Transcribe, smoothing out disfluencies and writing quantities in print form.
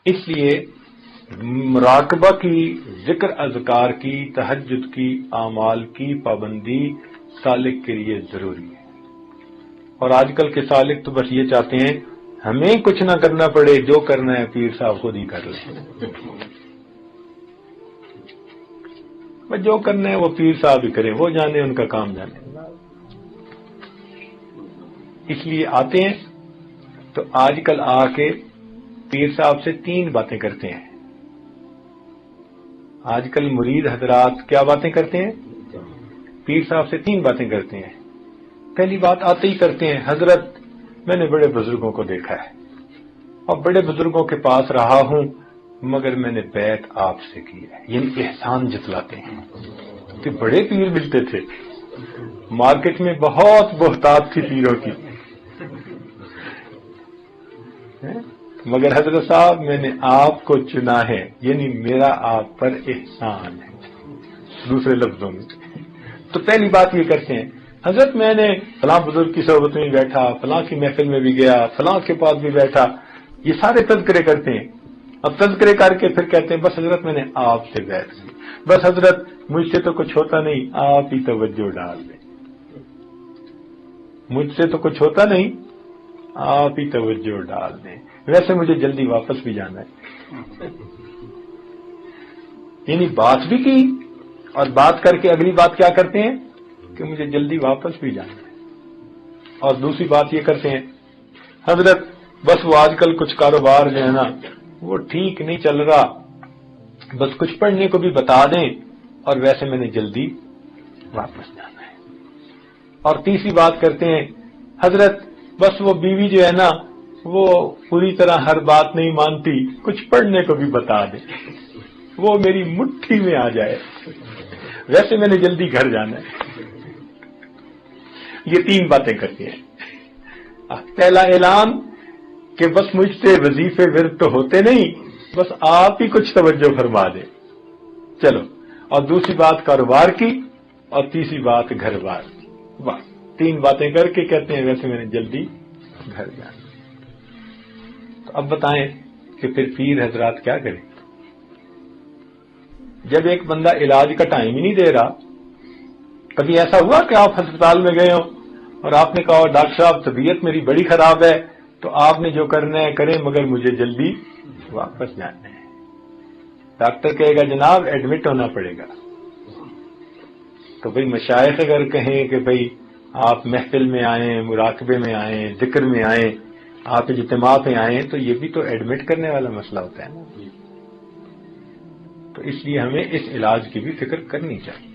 اس لیے مراقبہ کی، ذکر اذکار کی، تہجد کی، اعمال کی پابندی سالک کے لیے ضروری ہے۔ اور آج کل کے سالک تو بس یہ چاہتے ہیں ہمیں کچھ نہ کرنا پڑے، جو کرنا ہے پیر صاحب خود ہی کر لیں، بس جو کرنا ہے وہ پیر صاحب ہی کریں، وہ جانے، ان کا کام جانے۔ اس لیے آتے ہیں تو آج کل آ کے پیر صاحب سے 3 باتیں کرتے ہیں۔ آج کل مرید حضرات کیا باتیں کرتے ہیں؟ پیر صاحب سے 3 باتیں کرتے ہیں۔ پہلی بات آتے ہی کرتے ہیں، حضرت میں نے بڑے بزرگوں کو دیکھا ہے اور بڑے بزرگوں کے پاس رہا ہوں، مگر میں نے بیعت آپ سے کی ہے، یعنی احسان جتلاتے ہیں کہ بڑے پیر ملتے تھے، مارکیٹ میں بہت بہتات تھی پیروں کی، مگر حضرت صاحب میں نے آپ کو چنا ہے، یعنی میرا آپ پر احسان ہے۔ دوسرے لفظوں میں تو پہلی بات یہ کرتے ہیں، حضرت میں نے فلاں بزرگ کی صحبت میں بیٹھا، فلاں کی محفل میں بھی گیا، فلاں کے پاس بھی بیٹھا، یہ سارے تذکرے کرتے ہیں۔ اب تذکرے کر کے پھر کہتے ہیں بس حضرت میں نے آپ سے بیعت کی، بس حضرت مجھ سے تو کچھ ہوتا نہیں، آپ ہی توجہ ڈال دیں، مجھ سے تو کچھ ہوتا نہیں، آپ ہی توجہ ڈال دیں، ویسے مجھے جلدی واپس بھی جانا ہے۔ یعنی بات بھی کی اور بات کر کے اگلی بات کیا کرتے ہیں کہ مجھے جلدی واپس بھی جانا ہے۔ اور دوسری بات یہ کرتے ہیں، حضرت بس وہ آج کل کچھ کاروبار جو ہے نا وہ ٹھیک نہیں چل رہا، بس کچھ پڑھنے کو بھی بتا دیں، اور ویسے میں نے جلدی واپس جانا ہے۔ اور تیسری بات کرتے ہیں، حضرت بس وہ بیوی جو ہے نا وہ پوری طرح ہر بات نہیں مانتی، کچھ پڑھنے کو بھی بتا دیں، وہ میری مٹھی میں آ جائے، ویسے میں نے جلدی گھر جانا ہے۔ یہ 3 باتیں کرتے ہیں۔ پہلا اعلان کہ بس مجھ سے وظیفے ورد تو ہوتے نہیں، بس آپ ہی کچھ توجہ فرما دیں، چلو۔ اور دوسری بات کاروبار کی، اور تیسری بات گھر بار کی، بس 3 باتیں کر کے کہتے ہیں ویسے میں نے جلدی گھر جانا۔ تو اب بتائیں کہ پھر پیر حضرات کیا کریں؟ جب ایک بندہ علاج کا ٹائم ہی نہیں دے رہا، کبھی ایسا ہوا کہ آپ ہسپتال میں گئے ہو اور آپ نے کہا ڈاکٹر صاحب طبیعت میری بڑی خراب ہے، تو آپ نے جو کرنا ہے کریں، مگر مجھے جلدی واپس جانا ہے۔ ڈاکٹر کہے گا جناب ایڈمٹ ہونا پڑے گا، تو بھئی مشائخ اگر کہیں کہ بھئی آپ محفل میں آئیں، مراقبے میں آئیں، ذکر میں آئیں، آپ اجتماع پہ آئیں، تو یہ بھی تو ایڈمٹ کرنے والا مسئلہ ہوتا ہے نا۔ تو اس لیے ہمیں اس علاج کی بھی فکر کرنی چاہیے۔